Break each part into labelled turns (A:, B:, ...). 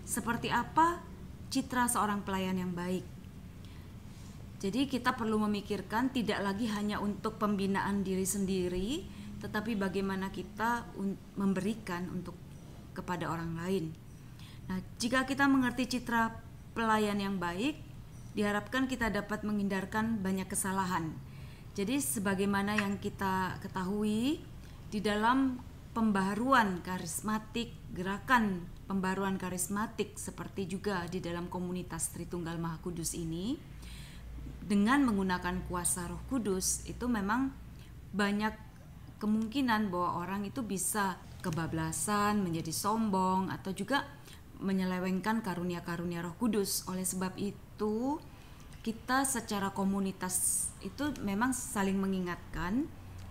A: seperti apa citra seorang pelayan yang baik. Jadi kita perlu memikirkan tidak lagi hanya untuk pembinaan diri sendiri, tetapi bagaimana kita memberikan untuk kepada orang lain. Nah, jika kita mengerti citra pelayan yang baik, diharapkan kita dapat menghindarkan banyak kesalahan. Jadi sebagaimana yang kita ketahui di dalam pembaharuan karismatik, gerakan pembaharuan karismatik seperti juga di dalam komunitas Tritunggal Maha Kudus ini, dengan menggunakan kuasa Roh Kudus itu memang banyak kemungkinan bahwa orang itu bisa kebablasan, menjadi sombong, atau juga menyelewengkan karunia-karunia Roh Kudus. Oleh sebab itu kita secara komunitas itu memang saling mengingatkan,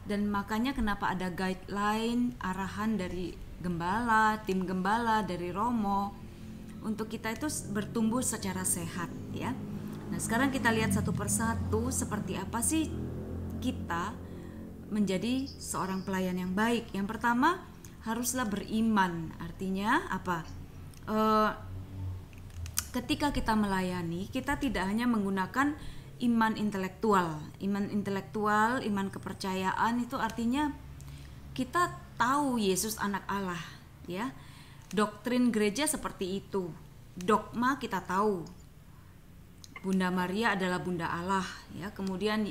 A: dan makanya kenapa ada guideline, arahan dari gembala, tim gembala, dari Romo, untuk kita itu bertumbuh secara sehat ya. Nah, sekarang kita lihat satu persatu seperti apa sih kita menjadi seorang pelayan yang baik. Yang pertama, haruslah beriman. Artinya apa? Ketika kita melayani, kita tidak hanya menggunakan iman intelektual. Iman kepercayaan itu artinya kita tahu Yesus anak Allah, ya. Doktrin gereja seperti itu. Dogma kita tahu. Bunda Maria adalah Bunda Allah, ya. Kemudian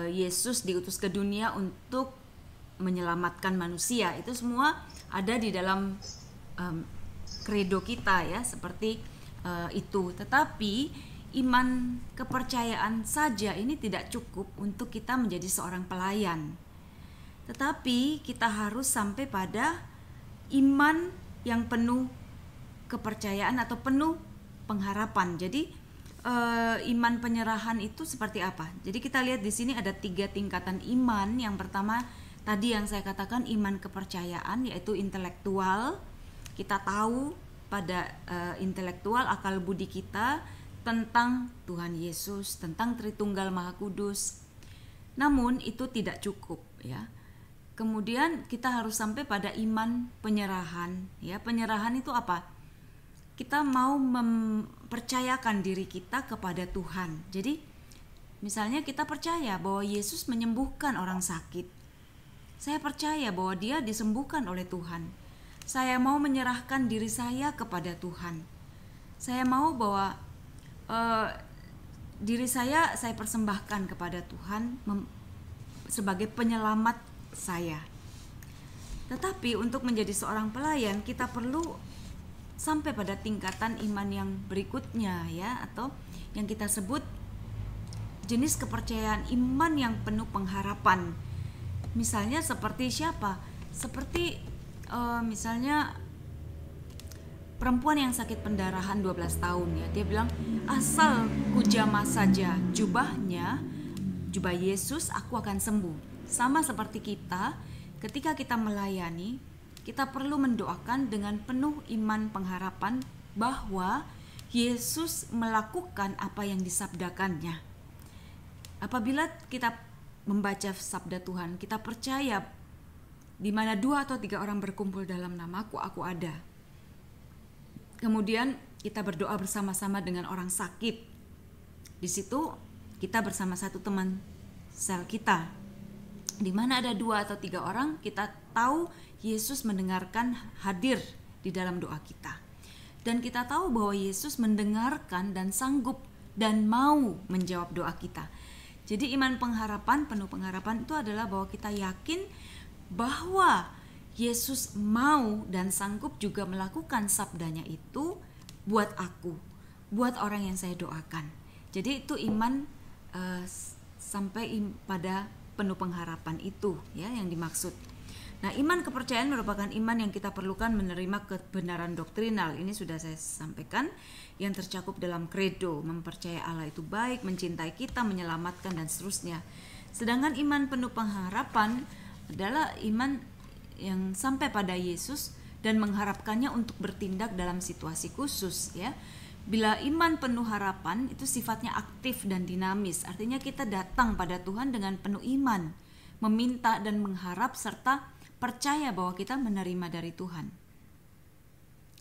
A: Yesus diutus ke dunia untuk menyelamatkan manusia. Itu semua ada di dalam kredo kita, ya, seperti itu. Tetapi iman kepercayaan saja ini tidak cukup untuk kita menjadi seorang pelayan. Tetapi kita harus sampai pada iman yang penuh kepercayaan atau penuh pengharapan. Jadi iman penyerahan itu seperti apa? Jadi kita lihat di sini ada 3 tingkatan iman. Yang pertama tadi yang saya katakan iman kepercayaan, yaitu intelektual. Kita tahu pada intelektual akal budi kita tentang Tuhan Yesus, tentang Tritunggal Maha Kudus. Namun itu tidak cukup, ya. Kemudian kita harus sampai pada iman penyerahan, ya. Penyerahan itu apa? Kita mau mempercayakan diri kita kepada Tuhan. Jadi misalnya kita percaya bahwa Yesus menyembuhkan orang sakit. Saya percaya bahwa dia disembuhkan oleh Tuhan. Saya mau menyerahkan diri saya kepada Tuhan. Saya mau bahwa diri saya persembahkan kepada Tuhan sebagai penyelamat saya. Tetapi untuk menjadi seorang pelayan kita perlu sampai pada tingkatan iman yang berikutnya, ya, atau yang kita sebut jenis kepercayaan iman yang penuh pengharapan. Misalnya seperti siapa? Seperti misalnya perempuan yang sakit pendarahan 12 tahun, ya. Dia bilang, asal kujamah saja jubahnya, jubah Yesus, aku akan sembuh. Sama seperti kita, ketika kita melayani, kita perlu mendoakan dengan penuh iman pengharapan bahwa Yesus melakukan apa yang disabdakannya. Apabila kita membaca sabda Tuhan, kita percaya di mana 2 atau 3 orang berkumpul dalam namaku, aku ada. Kemudian kita berdoa bersama-sama dengan orang sakit. Di situ kita bersama satu teman sel kita. Di mana ada 2 atau 3 orang, kita tahu Yesus mendengarkan, hadir di dalam doa kita. Dan kita tahu bahwa Yesus mendengarkan dan sanggup dan mau menjawab doa kita. Jadi iman pengharapan, penuh pengharapan itu adalah bahwa kita yakin bahwa Yesus mau dan sanggup juga melakukan sabdanya itu buat aku, buat orang yang saya doakan. Jadi itu iman sampai pada penuh pengharapan itu, ya, yang dimaksud. Nah, iman kepercayaan merupakan iman yang kita perlukan menerima kebenaran doktrinal. Ini sudah saya sampaikan, yang tercakup dalam kredo, mempercayai Allah itu baik, mencintai kita, menyelamatkan, dan seterusnya. Sedangkan iman penuh pengharapan adalah iman yang sampai pada Yesus dan mengharapkannya untuk bertindak dalam situasi khusus, ya. Bila iman penuh harapan itu sifatnya aktif dan dinamis, artinya kita datang pada Tuhan dengan penuh iman, meminta dan mengharap serta percaya bahwa kita menerima dari Tuhan.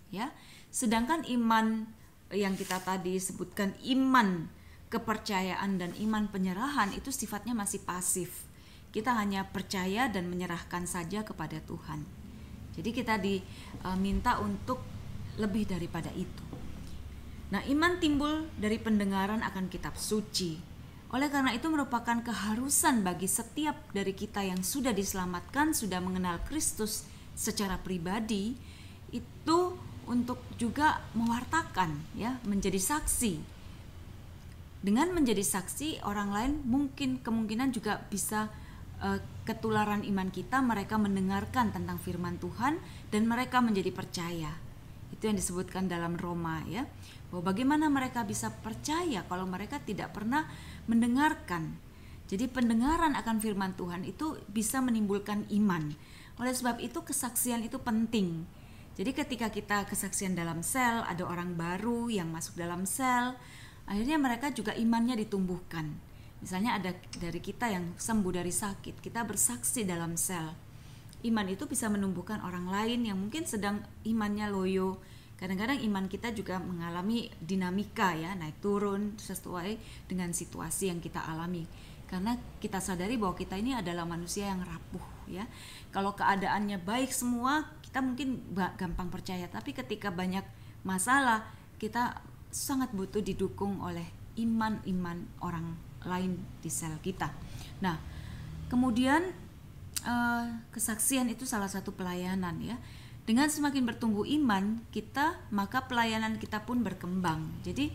A: Ya, Sedangkan iman yang kita tadi sebutkan, iman kepercayaan dan iman penyerahan, itu sifatnya masih pasif. Kita hanya percaya dan menyerahkan saja kepada Tuhan. Jadi kita diminta untuk lebih daripada itu. Nah, iman timbul dari pendengaran akan kitab suci. Oleh karena itu merupakan keharusan bagi setiap dari kita yang sudah diselamatkan, sudah mengenal Kristus secara pribadi, itu untuk juga mewartakan, ya, menjadi saksi. Dengan menjadi saksi, orang lain kemungkinan juga bisa ketularan iman kita, mereka mendengarkan tentang firman Tuhan dan mereka menjadi percaya. Itu yang disebutkan dalam Roma, ya, bahwa bagaimana mereka bisa percaya kalau mereka tidak pernah mendengarkan. Jadi pendengaran akan firman Tuhan itu bisa menimbulkan iman. Oleh sebab itu kesaksian itu penting. Jadi ketika kita kesaksian dalam sel, ada orang baru yang masuk dalam sel, akhirnya mereka juga imannya ditumbuhkan. Misalnya ada dari kita yang sembuh dari sakit, kita bersaksi dalam sel. Iman itu bisa menumbuhkan orang lain yang mungkin sedang imannya loyo. Kadang-kadang iman kita juga mengalami dinamika, ya, naik turun sesuai dengan situasi yang kita alami. Karena kita sadari bahwa kita ini adalah manusia yang rapuh, ya. Kalau keadaannya baik semua, kita mungkin gampang percaya, tapi ketika banyak masalah, kita sangat butuh didukung oleh iman-iman orang lain di sel kita. Nah, kemudian kesaksian itu salah satu pelayanan, ya. Dengan semakin bertumbuh iman kita, maka pelayanan kita pun berkembang. Jadi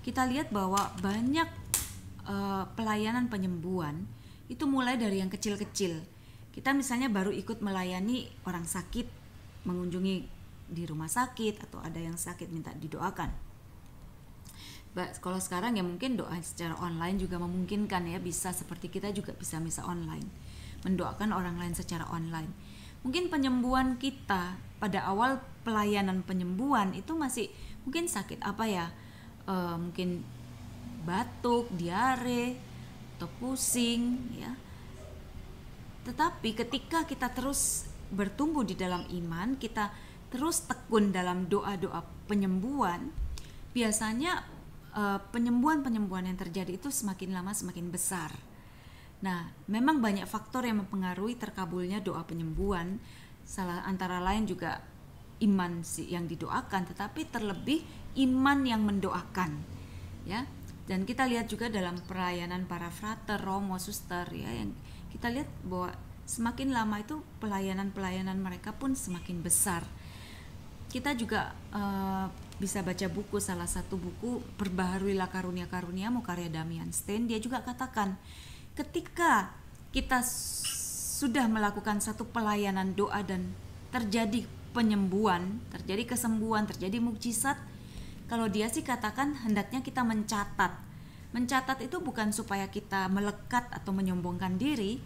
A: kita lihat bahwa banyak pelayanan penyembuhan itu mulai dari yang kecil-kecil. Kita misalnya baru ikut melayani orang sakit, mengunjungi di rumah sakit, atau ada yang sakit minta didoakan. Kalau sekarang ya mungkin doa secara online juga memungkinkan, ya, bisa seperti kita juga bisa misa online, mendoakan orang lain secara online. Mungkin penyembuhan kita pada awal pelayanan penyembuhan itu masih mungkin sakit apa, ya, mungkin batuk, diare, atau pusing, ya. Tetapi ketika kita terus bertumbuh di dalam iman, kita terus tekun dalam doa-doa penyembuhan, biasanya penyembuhan-penyembuhan yang terjadi itu semakin lama semakin besar. Nah, memang banyak faktor yang mempengaruhi terkabulnya doa penyembuhan. Salah antara lain juga iman yang didoakan, tetapi terlebih iman yang mendoakan, ya. Dan kita lihat juga dalam pelayanan para frater, romo, suster, ya, yang kita lihat bahwa semakin lama itu pelayanan mereka pun semakin besar. Kita juga bisa baca buku, salah satu buku Perbaharuilah Karunia-Karuniamu karya Damian Stein. Dia juga katakan ketika kita sudah melakukan satu pelayanan doa dan terjadi penyembuhan, terjadi kesembuhan, terjadi mukjizat, kalau dia sih katakan hendaknya kita mencatat. Mencatat itu bukan supaya kita melekat atau menyombongkan diri,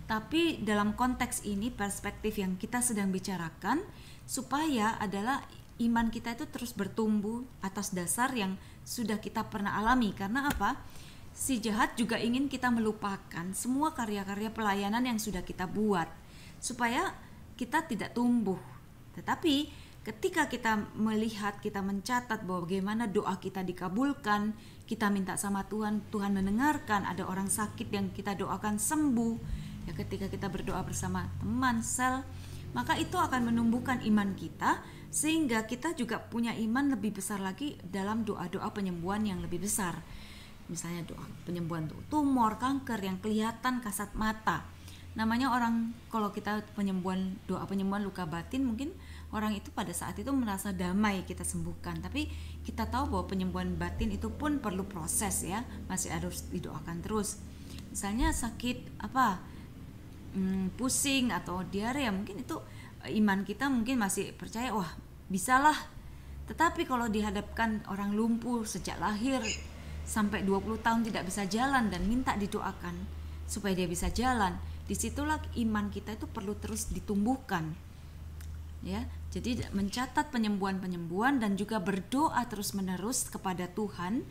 A: tapi dalam konteks ini perspektif yang kita sedang bicarakan supaya adalah iman kita itu terus bertumbuh atas dasar yang sudah kita pernah alami. Karena apa? Si jahat juga ingin kita melupakan semua karya-karya pelayanan yang sudah kita buat supaya kita tidak tumbuh. Tetapi ketika kita melihat, kita mencatat bahwa bagaimana doa kita dikabulkan, kita minta sama Tuhan, Tuhan mendengarkan, ada orang sakit yang kita doakan sembuh, ya, ketika kita berdoa bersama teman sel, maka itu akan menumbuhkan iman kita sehingga kita juga punya iman lebih besar lagi dalam doa-doa penyembuhan yang lebih besar. Misalnya doa penyembuhan untuk tumor, kanker yang kelihatan kasat mata. Namanya orang, kalau kita doa penyembuhan luka batin, mungkin orang itu pada saat itu merasa damai, kita sembuhkan. Tapi kita tahu bahwa penyembuhan batin itu pun perlu proses, ya, masih harus didoakan terus. Misalnya sakit pusing atau diare, ya, mungkin itu iman kita mungkin masih percaya, wah bisalah. Tetapi kalau dihadapkan orang lumpuh sejak lahir sampai 20 tahun tidak bisa jalan dan minta didoakan supaya dia bisa jalan, disitulah iman kita itu perlu terus ditumbuhkan, ya. Jadi mencatat penyembuhan-penyembuhan dan juga berdoa terus menerus kepada Tuhan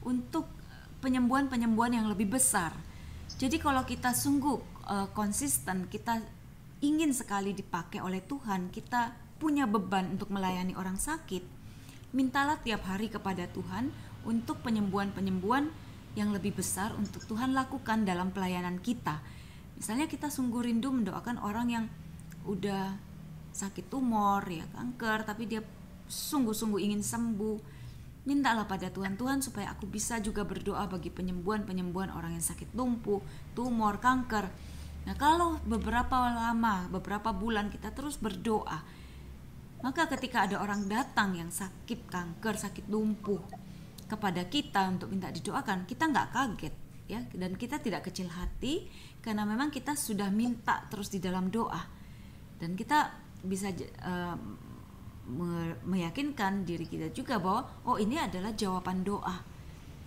A: untuk penyembuhan-penyembuhan yang lebih besar. Jadi kalau kita sungguh konsisten, kita ingin sekali dipakai oleh Tuhan, kita punya beban untuk melayani orang sakit, mintalah tiap hari kepada Tuhan untuk penyembuhan-penyembuhan yang lebih besar untuk Tuhan lakukan dalam pelayanan kita. Misalnya kita sungguh rindu mendoakan orang yang udah sakit tumor, ya kanker, tapi dia sungguh-sungguh ingin sembuh. Mintalah pada Tuhan, Tuhan supaya aku bisa juga berdoa bagi penyembuhan orang yang sakit lumpuh, tumor, kanker. Nah kalau beberapa bulan kita terus berdoa, maka ketika ada orang datang yang sakit kanker, sakit lumpuh kepada kita untuk minta didoakan, kita nggak kaget, ya, dan kita tidak kecil hati karena memang kita sudah minta terus di dalam doa, dan kita bisa meyakinkan diri kita juga bahwa ini adalah jawaban doa.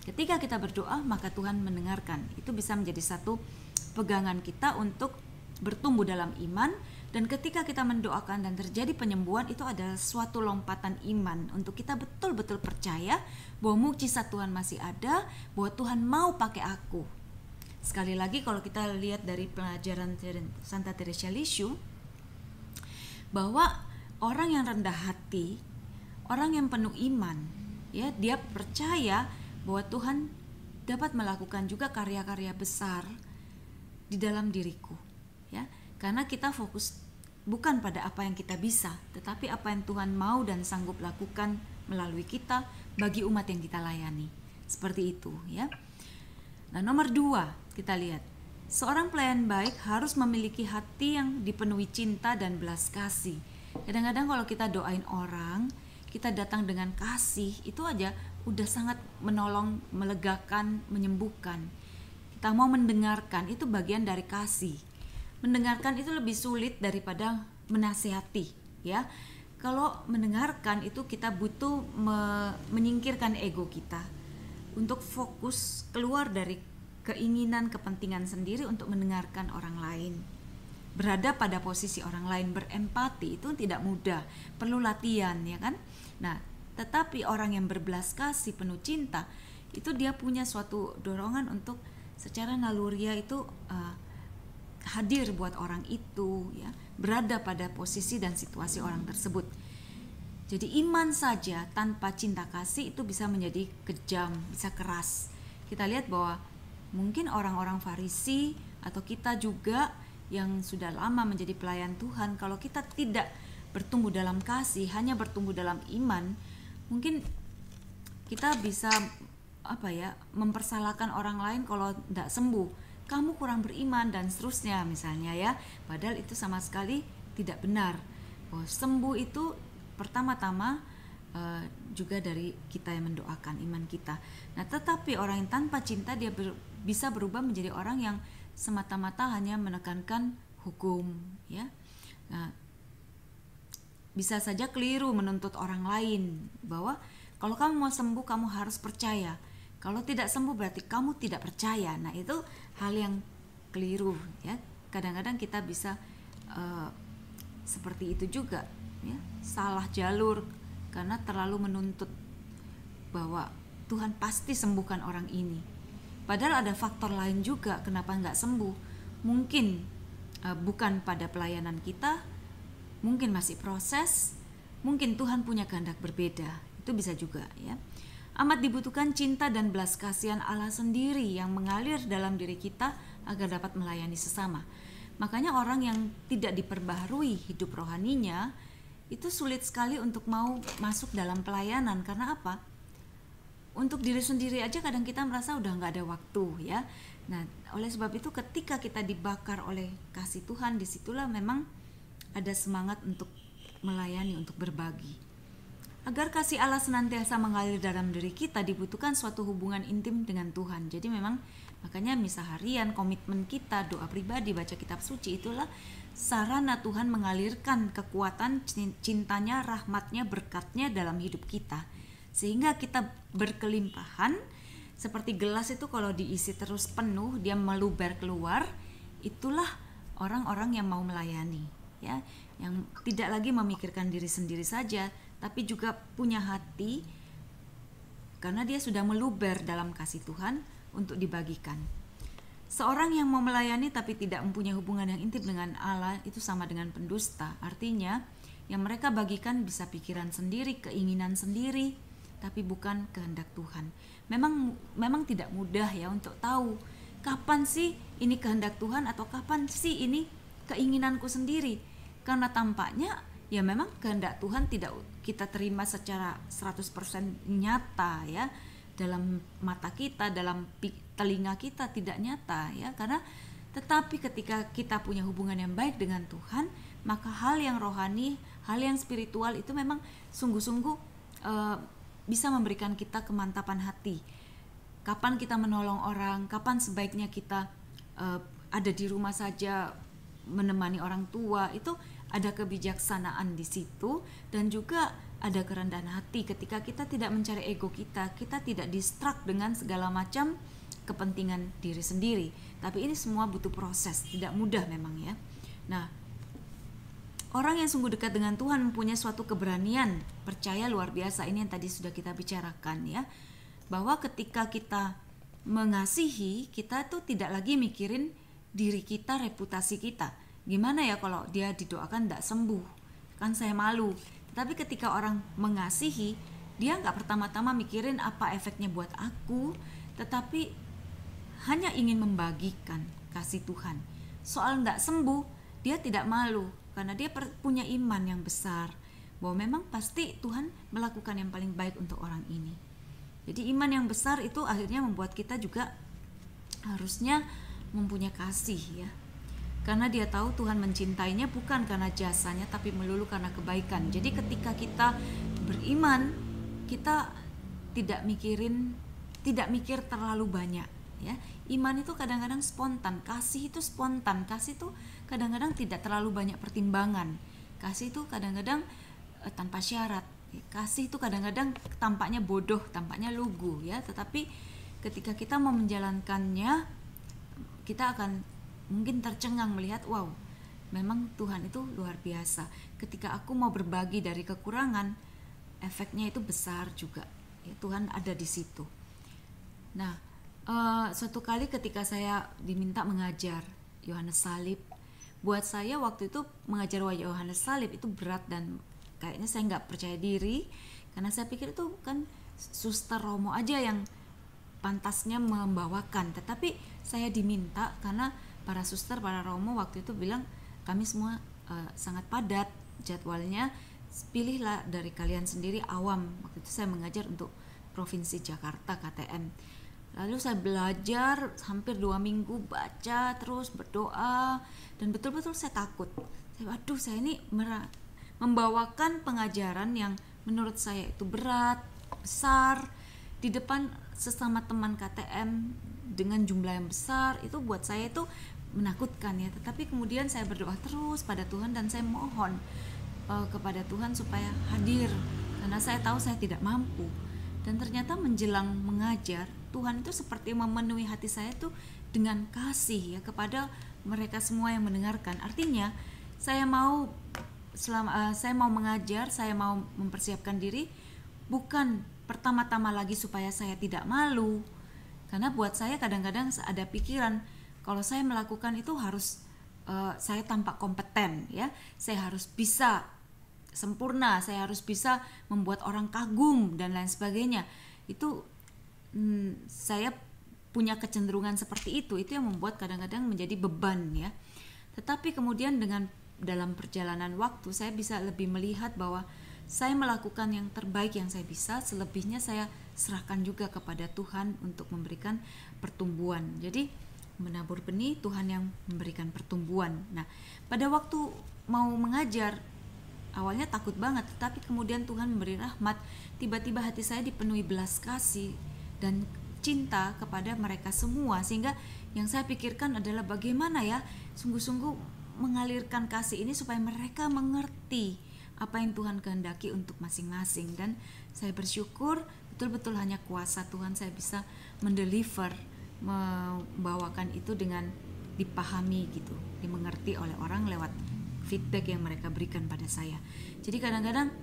A: Ketika kita berdoa maka Tuhan mendengarkan. Itu bisa menjadi satu pegangan kita untuk bertumbuh dalam iman. Dan ketika kita mendoakan dan terjadi penyembuhan, itu adalah suatu lompatan iman untuk kita betul-betul percaya bahwa mukjizat Tuhan masih ada, bahwa Tuhan mau pakai aku. Sekali lagi kalau kita lihat dari pelajaran Santa Teresa Lisieux, bahwa orang yang rendah hati, orang yang penuh iman, ya, dia percaya bahwa Tuhan dapat melakukan juga karya-karya besar di dalam diriku, ya. Karena kita fokus bukan pada apa yang kita bisa, tetapi apa yang Tuhan mau dan sanggup lakukan melalui kita bagi umat yang kita layani. Seperti itu, ya. Nah, nomor 2 kita lihat, seorang pelayan baik harus memiliki hati yang dipenuhi cinta dan belas kasih. Kadang-kadang kalau kita doain orang, kita datang dengan kasih, itu aja udah sangat menolong, melegakan, menyembuhkan. Kita mau mendengarkan, itu bagian dari kasih. Mendengarkan itu lebih sulit daripada menasihati, ya. Kalau mendengarkan itu kita butuh menyingkirkan ego kita untuk fokus keluar dari keinginan, kepentingan sendiri untuk mendengarkan orang lain. Berada pada posisi orang lain, berempati itu tidak mudah, perlu latihan, ya kan? Nah, tetapi orang yang berbelas kasih, penuh cinta, itu dia punya suatu dorongan untuk secara naluriah itu hadir buat orang itu, ya, berada pada posisi dan situasi orang tersebut. Jadi iman saja tanpa cinta kasih itu bisa menjadi kejam, bisa keras. Kita lihat bahwa mungkin orang-orang Farisi atau kita juga yang sudah lama menjadi pelayan Tuhan, kalau kita tidak bertumbuh dalam kasih, hanya bertumbuh dalam iman, mungkin kita bisa mempersalahkan orang lain kalau tidak sembuh. Kamu kurang beriman dan seterusnya misalnya, ya. Padahal itu sama sekali tidak benar. Sembuh itu pertama-tama juga dari kita yang mendoakan, iman kita. Nah, tetapi orang yang tanpa cinta dia bisa berubah menjadi orang yang semata-mata hanya menekankan hukum, ya. Nah, bisa saja keliru menuntut orang lain bahwa kalau kamu mau sembuh kamu harus percaya. Kalau tidak sembuh berarti kamu tidak percaya. Nah, itu hal yang keliru, ya. Kadang-kadang kita bisa seperti itu juga, ya. Salah jalur karena terlalu menuntut bahwa Tuhan pasti sembuhkan orang ini. Padahal ada faktor lain juga kenapa nggak sembuh. Mungkin bukan pada pelayanan kita, mungkin masih proses, mungkin Tuhan punya kehendak berbeda. Itu bisa juga, ya. Amat dibutuhkan cinta dan belas kasihan Allah sendiri yang mengalir dalam diri kita agar dapat melayani sesama. Makanya orang yang tidak diperbaharui hidup rohaninya itu sulit sekali untuk mau masuk dalam pelayanan. Karena apa? Untuk diri sendiri aja kadang kita merasa udah gak ada waktu, ya. Nah, oleh sebab itu ketika kita dibakar oleh kasih Tuhan, disitulah memang ada semangat untuk melayani, untuk berbagi. Agar kasih Allah senantiasa mengalir dalam diri kita, dibutuhkan suatu hubungan intim dengan Tuhan. Jadi memang makanya misa harian, komitmen kita, doa pribadi, baca kitab suci, itulah sarana Tuhan mengalirkan kekuatan cintanya, rahmatnya, berkatnya dalam hidup kita. Sehingga kita berkelimpahan, seperti gelas itu kalau diisi terus penuh, dia meluber keluar, itulah orang-orang yang mau melayani, ya, yang tidak lagi memikirkan diri sendiri saja, tapi juga punya hati karena dia sudah meluber dalam kasih Tuhan untuk dibagikan. Seorang yang mau melayani tapi tidak mempunyai hubungan yang intim dengan Allah itu sama dengan pendusta. Artinya yang mereka bagikan bisa pikiran sendiri, keinginan sendiri, tapi bukan kehendak Tuhan. Memang tidak mudah ya untuk tahu kapan sih ini kehendak Tuhan atau kapan sih ini keinginanku sendiri. Karena tampaknya ya memang kehendak Tuhan tidak kita terima secara 100% nyata ya, dalam mata kita, dalam telinga kita tidak nyata ya, karena tetapi ketika kita punya hubungan yang baik dengan Tuhan, maka hal yang rohani, hal yang spiritual itu memang sungguh-sungguh bisa memberikan kita kemantapan hati. Kapan kita menolong orang, kapan sebaiknya kita ada di rumah saja menemani orang tua, itu ada kebijaksanaan di situ, dan juga ada kerendahan hati ketika kita tidak mencari ego kita tidak distract dengan segala macam kepentingan diri sendiri. Tapi ini semua butuh proses, tidak mudah memang ya. Nah, orang yang sungguh dekat dengan Tuhan mempunyai suatu keberanian percaya luar biasa. Ini yang tadi sudah kita bicarakan ya, bahwa ketika kita mengasihi, kita tuh tidak lagi mikirin diri kita, reputasi kita. Gimana ya kalau dia didoakan tidak sembuh, kan saya malu. Tapi ketika orang mengasihi, dia nggak pertama-tama mikirin apa efeknya buat aku, tetapi hanya ingin membagikan kasih Tuhan. Soal nggak sembuh, dia tidak malu, karena dia punya iman yang besar bahwa memang pasti Tuhan melakukan yang paling baik untuk orang ini. Jadi iman yang besar itu akhirnya membuat kita juga harusnya mempunyai kasih ya. Karena dia tahu Tuhan mencintainya bukan karena jasanya, tapi melulu karena kebaikan. Jadi ketika kita beriman, kita tidak mikir terlalu banyak ya. Iman itu kadang-kadang spontan, kasih itu spontan, kasih itu kadang-kadang tidak terlalu banyak pertimbangan. Kasih itu kadang-kadang tanpa syarat. Kasih itu kadang-kadang tampaknya bodoh, tampaknya lugu ya, tetapi ketika kita mau menjalankannya, kita akan mungkin tercengang melihat, wow, memang Tuhan itu luar biasa. Ketika aku mau berbagi dari kekurangan, efeknya itu besar juga ya, Tuhan ada di situ. Nah, suatu kali ketika saya diminta mengajar Yohanes Salib, buat saya waktu itu mengajar Yohanes Salib itu berat dan kayaknya saya nggak percaya diri, karena saya pikir itu kan Suster Romo aja yang pantasnya membawakan. Tetapi saya diminta karena para suster, para Romo waktu itu bilang kami semua sangat padat jadwalnya, pilihlah dari kalian sendiri awam. Waktu itu saya mengajar untuk Provinsi Jakarta KTM. Lalu saya belajar hampir 2 minggu, baca terus, berdoa, dan betul-betul saya takut. Saya ini membawakan pengajaran yang menurut saya itu berat, besar, di depan sesama teman KTM dengan jumlah yang besar, itu buat saya itu menakutkan ya. Tetapi kemudian saya berdoa terus pada Tuhan, dan saya mohon kepada Tuhan supaya hadir, karena saya tahu saya tidak mampu. Dan ternyata menjelang mengajar, Tuhan itu seperti memenuhi hati saya tuh dengan kasih ya kepada mereka semua yang mendengarkan. Artinya saya mau mengajar, saya mau mempersiapkan diri bukan pertama-tama lagi supaya saya tidak malu. Karena buat saya kadang-kadang ada pikiran kalau saya melakukan itu harus saya tampak kompeten ya. Saya harus bisa sempurna, saya harus bisa membuat orang kagum dan lain sebagainya. Itu saya punya kecenderungan seperti itu yang membuat kadang-kadang menjadi beban ya. Tetapi kemudian dalam perjalanan waktu saya bisa lebih melihat bahwa saya melakukan yang terbaik yang saya bisa, selebihnya saya serahkan juga kepada Tuhan untuk memberikan pertumbuhan. Jadi menabur benih, Tuhan yang memberikan pertumbuhan. Nah, pada waktu mau mengajar, awalnya takut banget, tetapi kemudian Tuhan memberi rahmat. Tiba-tiba hati saya dipenuhi belas kasih dan cinta kepada mereka semua, sehingga yang saya pikirkan adalah bagaimana ya sungguh-sungguh mengalirkan kasih ini supaya mereka mengerti apa yang Tuhan kehendaki untuk masing-masing. Dan saya bersyukur betul-betul hanya kuasa Tuhan saya bisa mendeliver, membawakan itu dengan dipahami gitu, dimengerti oleh orang lewat feedback yang mereka berikan pada saya. Jadi kadang-kadang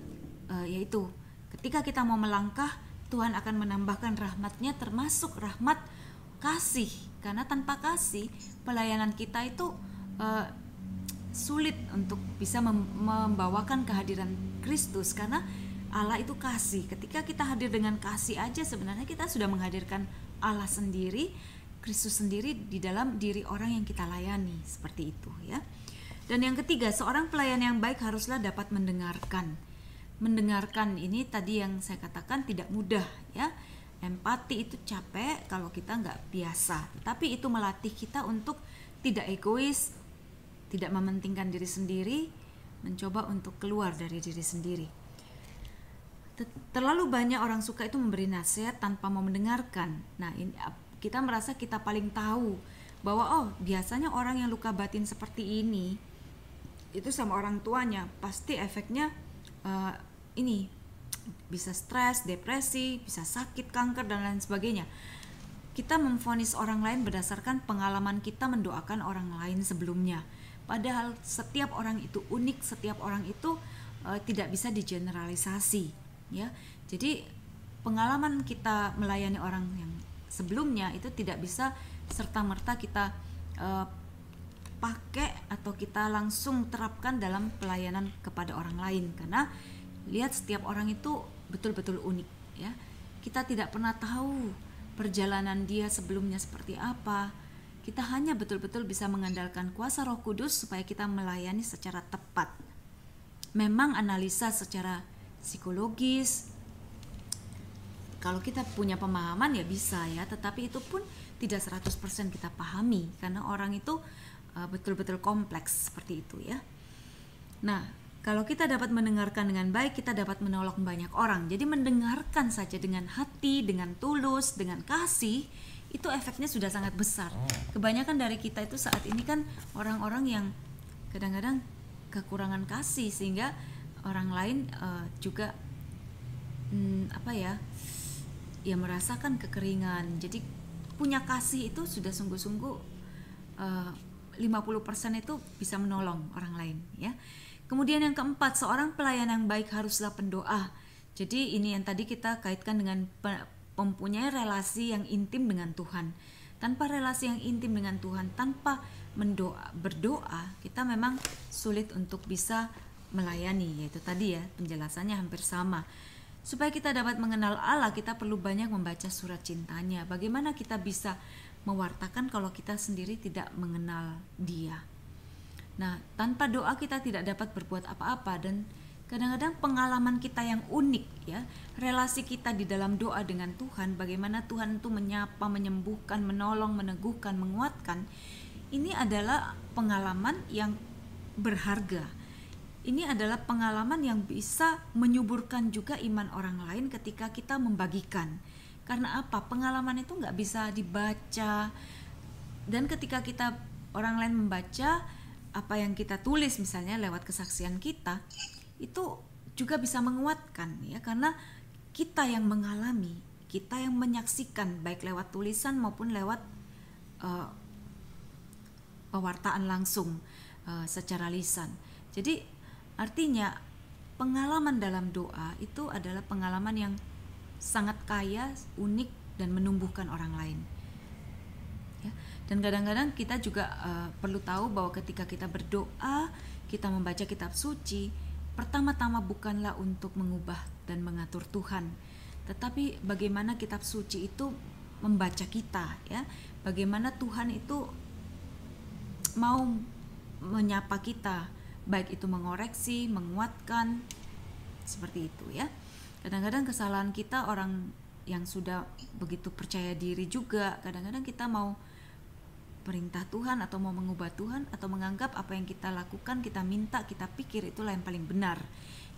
A: yaitu ketika kita mau melangkah, Tuhan akan menambahkan rahmat-Nya, termasuk rahmat kasih. Karena tanpa kasih, pelayanan kita itu sulit untuk bisa membawakan kehadiran Kristus, karena Allah itu kasih. Ketika kita hadir dengan kasih aja, sebenarnya kita sudah menghadirkan Allah sendiri, Kristus sendiri di dalam diri orang yang kita layani, seperti itu ya. Dan yang ketiga, seorang pelayan yang baik haruslah dapat mendengarkan. Mendengarkan ini tadi yang saya katakan tidak mudah ya. Empati itu capek kalau kita nggak biasa, tapi itu melatih kita untuk tidak egois, tidak mementingkan diri sendiri, mencoba untuk keluar dari diri sendiri. Terlalu banyak orang suka itu memberi nasihat tanpa mau mendengarkan. Nah, ini kita merasa kita paling tahu bahwa biasanya orang yang luka batin seperti ini itu sama orang tuanya pasti efeknya ini bisa stres, depresi, bisa sakit, kanker dan lain sebagainya. Kita memvonis orang lain berdasarkan pengalaman kita mendoakan orang lain sebelumnya. Padahal setiap orang itu unik, setiap orang itu tidak bisa digeneralisasi, ya. Jadi pengalaman kita melayani orang yang sebelumnya itu tidak bisa serta-merta kita pakai atau kita langsung terapkan dalam pelayanan kepada orang lain, karena lihat setiap orang itu betul-betul unik, ya. Kita tidak pernah tahu perjalanan dia sebelumnya seperti apa. Kita hanya betul-betul bisa mengandalkan kuasa Roh Kudus supaya kita melayani secara tepat. Memang analisa secara psikologis, kalau kita punya pemahaman ya bisa ya, tetapi itu pun tidak 100% kita pahami, karena orang itu betul-betul kompleks seperti itu ya. Nah, kalau kita dapat mendengarkan dengan baik, kita dapat menolong banyak orang. Jadi mendengarkan saja dengan hati, dengan tulus, dengan kasih, itu efeknya sudah sangat besar. Kebanyakan dari kita itu saat ini kan orang-orang yang kadang-kadang kekurangan kasih, sehingga orang lain juga ya merasakan kekeringan. Jadi punya kasih itu sudah sungguh-sungguh 50% itu bisa menolong orang lain ya. Kemudian yang keempat, seorang pelayan yang baik haruslah pendoa. Jadi ini yang tadi kita kaitkan dengan mempunyai relasi yang intim dengan Tuhan. Tanpa relasi yang intim dengan Tuhan, tanpa berdoa, kita memang sulit untuk bisa melayani. Yaitu tadi ya, penjelasannya hampir sama. Supaya kita dapat mengenal Allah, kita perlu banyak membaca surat cintanya. Bagaimana kita bisa mewartakan kalau kita sendiri tidak mengenal Dia? Nah, tanpa doa kita tidak dapat berbuat apa-apa, dan kadang-kadang pengalaman kita yang unik ya, relasi kita di dalam doa dengan Tuhan, bagaimana Tuhan itu menyapa, menyembuhkan, menolong, meneguhkan, menguatkan, ini adalah pengalaman yang berharga. Ini adalah pengalaman yang bisa menyuburkan juga iman orang lain ketika kita membagikan. Karena apa? Pengalaman itu nggak bisa dibaca, dan ketika kita orang lain membaca apa yang kita tulis misalnya lewat kesaksian kita, itu juga bisa menguatkan ya, karena kita yang mengalami, kita yang menyaksikan baik lewat tulisan maupun lewat pewartaan langsung secara lisan. Jadi artinya pengalaman dalam doa itu adalah pengalaman yang sangat kaya, unik, dan menumbuhkan orang lain. Dan kadang-kadang kita juga perlu tahu bahwa ketika kita berdoa, kita membaca kitab suci, pertama-tama bukanlah untuk mengubah dan mengatur Tuhan, tetapi bagaimana kitab suci itu membaca kita ya, bagaimana Tuhan itu mau menyapa kita, baik itu mengoreksi, menguatkan, seperti itu ya. Kadang-kadang kesalahan kita, orang yang sudah begitu percaya diri juga, kadang-kadang kita mau perintah Tuhan atau mau mengubah Tuhan, atau menganggap apa yang kita lakukan, kita minta, kita pikir itulah yang paling benar.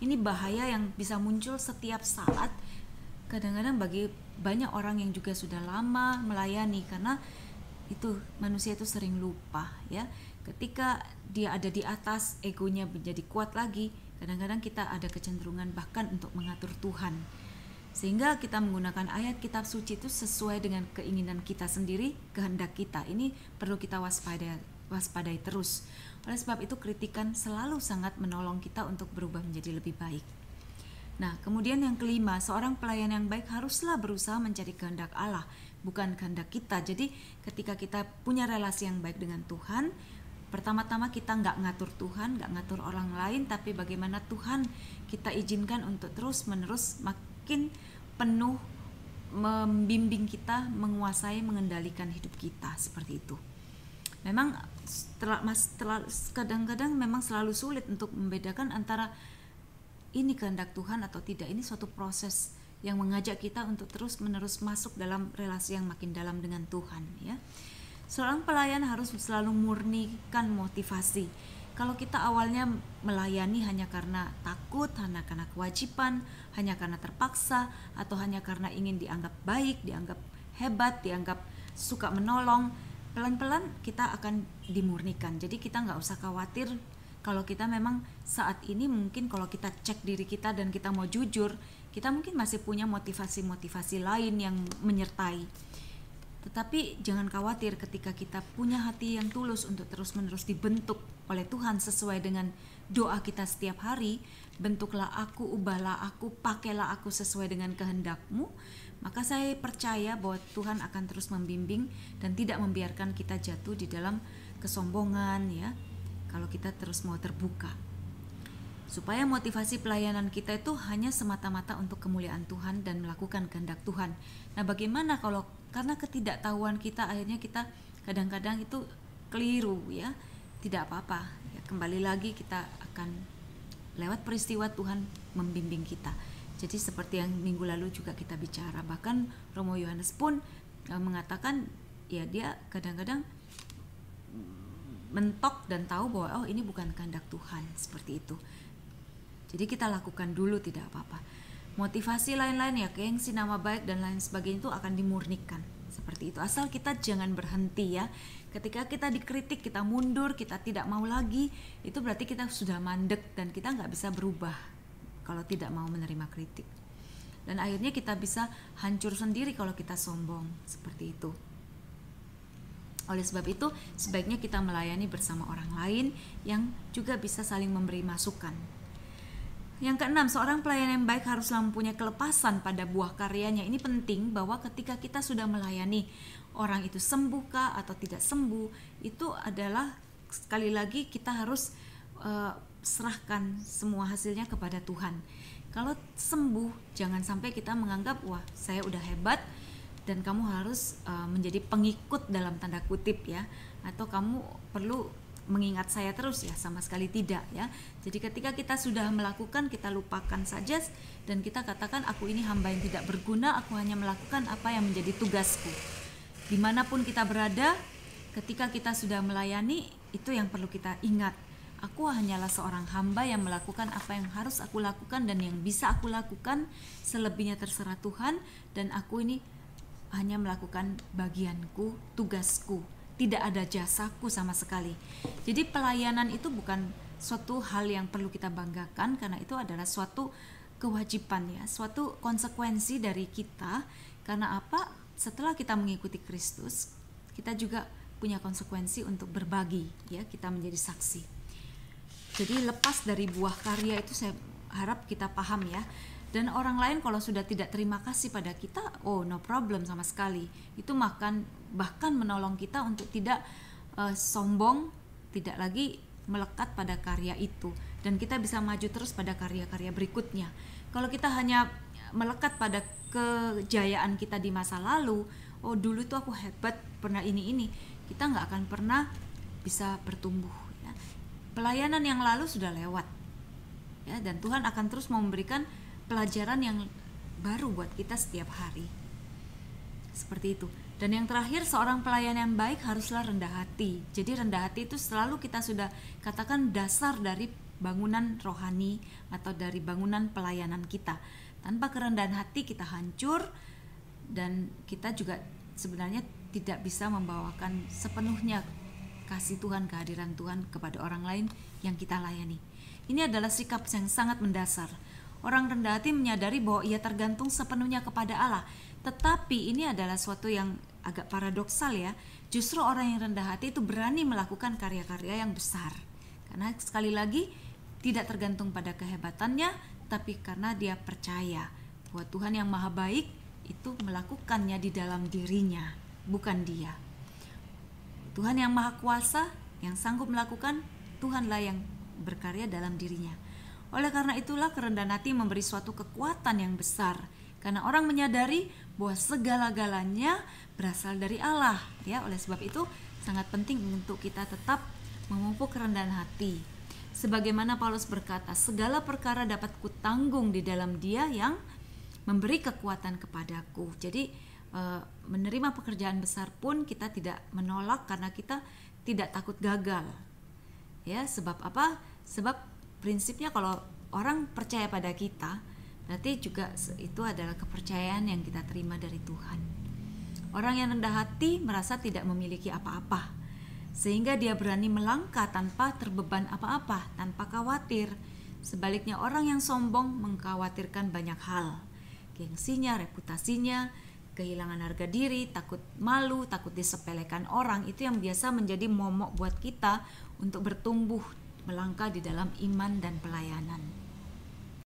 A: Ini bahaya yang bisa muncul setiap saat, kadang-kadang bagi banyak orang yang juga sudah lama melayani, karena itu manusia itu sering lupa ya. Ketika dia ada di atas, egonya menjadi kuat lagi, kadang-kadang kita ada kecenderungan bahkan untuk mengatur Tuhan, sehingga kita menggunakan ayat kitab suci itu sesuai dengan keinginan kita sendiri, kehendak kita. Ini perlu kita waspadai terus. Oleh sebab itu kritikan selalu sangat menolong kita untuk berubah menjadi lebih baik. Nah, kemudian yang kelima, seorang pelayan yang baik haruslah berusaha mencari kehendak Allah, bukan kehendak kita. Jadi ketika kita punya relasi yang baik dengan Tuhan, Pertama-tama kita nggak ngatur Tuhan, nggak ngatur orang lain, tapi bagaimana Tuhan kita izinkan untuk terus-menerus makin penuh membimbing kita, menguasai, mengendalikan hidup kita, seperti itu. Memang kadang-kadang memang selalu sulit untuk membedakan antara ini kehendak Tuhan atau tidak. Ini suatu proses yang mengajak kita untuk terus-menerus masuk dalam relasi yang makin dalam dengan Tuhan, ya. Seorang pelayan harus selalu murnikan motivasi. Kalau kita awalnya melayani hanya karena takut, hanya karena kewajiban, hanya karena terpaksa, atau hanya karena ingin dianggap baik, dianggap hebat, dianggap suka menolong, pelan-pelan kita akan dimurnikan. Jadi kita nggak usah khawatir kalau kita memang saat ini mungkin kalau kita cek diri kita dan kita mau jujur, kita mungkin masih punya motivasi-motivasi lain yang menyertai. Tetapi jangan khawatir ketika kita punya hati yang tulus untuk terus-menerus dibentuk oleh Tuhan sesuai dengan doa kita setiap hari, bentuklah aku, ubahlah aku, pakailah aku sesuai dengan kehendak-Mu, maka saya percaya bahwa Tuhan akan terus membimbing dan tidak membiarkan kita jatuh di dalam kesombongan, ya, kalau kita terus mau terbuka. Supaya motivasi pelayanan kita itu hanya semata-mata untuk kemuliaan Tuhan dan melakukan kehendak Tuhan. Nah, bagaimana kalau karena ketidaktahuan kita akhirnya kita kadang-kadang itu keliru, ya. Tidak apa-apa, ya, kembali lagi kita akan lewat peristiwa Tuhan membimbing kita. Jadi seperti yang minggu lalu juga kita bicara, bahkan Romo Yohanes pun mengatakan ya dia kadang-kadang mentok dan tahu bahwa oh ini bukan kehendak Tuhan, seperti itu. Jadi kita lakukan dulu, tidak apa-apa. Motivasi lain-lain, ya, gengsi, nama baik dan lain sebagainya itu akan dimurnikan, seperti itu. Asal kita jangan berhenti, ya. Ketika kita dikritik, kita mundur, kita tidak mau lagi, itu berarti kita sudah mandek dan kita nggak bisa berubah kalau tidak mau menerima kritik. Dan akhirnya kita bisa hancur sendiri kalau kita sombong, seperti itu. Oleh sebab itu, sebaiknya kita melayani bersama orang lain yang juga bisa saling memberi masukan. Yang keenam, seorang pelayan yang baik haruslah mempunyai kelepasan pada buah karyanya. Ini penting bahwa ketika kita sudah melayani orang itu sembuh kah atau tidak sembuh, itu adalah sekali lagi kita harus serahkan semua hasilnya kepada Tuhan. Kalau sembuh, jangan sampai kita menganggap wah saya udah hebat dan kamu harus menjadi pengikut dalam tanda kutip, ya, atau kamu perlu mengingat saya terus, ya, sama sekali tidak, ya. Jadi ketika kita sudah melakukan, kita lupakan saja dan kita katakan aku ini hamba yang tidak berguna, aku hanya melakukan apa yang menjadi tugasku. Dimanapun kita berada, ketika kita sudah melayani, itu yang perlu kita ingat. Aku hanyalah seorang hamba yang melakukan apa yang harus aku lakukan dan yang bisa aku lakukan, selebihnya terserah Tuhan, dan aku ini hanya melakukan bagianku, tugasku. Tidak ada jasaku sama sekali. Jadi pelayanan itu bukan suatu hal yang perlu kita banggakan, karena itu adalah suatu kewajiban, ya, suatu konsekuensi dari kita. Karena apa? Setelah kita mengikuti Kristus, kita juga punya konsekuensi untuk berbagi, ya, kita menjadi saksi. Jadi lepas dari buah karya itu saya harap kita paham, ya. Dan orang lain kalau sudah tidak terima kasih pada kita, oh no problem sama sekali. Itu bahkan menolong kita untuk tidak sombong, tidak lagi melekat pada karya itu. Dan kita bisa maju terus pada karya-karya berikutnya. Kalau kita hanya melekat pada kejayaan kita di masa lalu, oh dulu tuh aku hebat, pernah ini, kita nggak akan pernah bisa bertumbuh, ya. Pelayanan yang lalu sudah lewat, ya, dan Tuhan akan terus memberikan pelajaran yang baru buat kita setiap hari, seperti itu. Dan yang terakhir, seorang pelayan yang baik haruslah rendah hati. Jadi rendah hati itu selalu kita sudah katakan dasar dari bangunan rohani atau dari bangunan pelayanan kita. Tanpa kerendahan hati kita hancur, dan kita juga sebenarnya tidak bisa membawakan sepenuhnya kasih Tuhan, kehadiran Tuhan kepada orang lain yang kita layani. Ini adalah sikap yang sangat mendasar. Orang rendah hati menyadari bahwa ia tergantung sepenuhnya kepada Allah. Tetapi ini adalah suatu yang agak paradoksal, ya. Justru orang yang rendah hati itu berani melakukan karya-karya yang besar. Karena sekali lagi tidak tergantung pada kehebatannya, tapi karena dia percaya bahwa Tuhan yang maha baik itu melakukannya di dalam dirinya, bukan dia. Tuhan yang maha kuasa yang sanggup melakukan, Tuhanlah yang berkarya dalam dirinya. Oleh karena itulah kerendahan hati memberi suatu kekuatan yang besar, karena orang menyadari bahwa segala-galanya berasal dari Allah. Ya, oleh sebab itu sangat penting untuk kita tetap memupuk kerendahan hati. Sebagaimana Paulus berkata, segala perkara dapat kutanggung di dalam Dia yang memberi kekuatan kepadaku. Jadi menerima pekerjaan besar pun kita tidak menolak karena kita tidak takut gagal. Ya, sebab apa? Sebab prinsipnya kalau orang percaya pada kita, berarti juga itu adalah kepercayaan yang kita terima dari Tuhan. Orang yang rendah hati merasa tidak memiliki apa-apa, sehingga dia berani melangkah tanpa terbeban apa-apa, tanpa khawatir. Sebaliknya orang yang sombong mengkhawatirkan banyak hal, gengsinya, reputasinya, kehilangan harga diri, takut malu, takut disepelekan orang. Itu yang biasa menjadi momok buat kita untuk bertumbuh, melangkah di dalam iman dan pelayanan.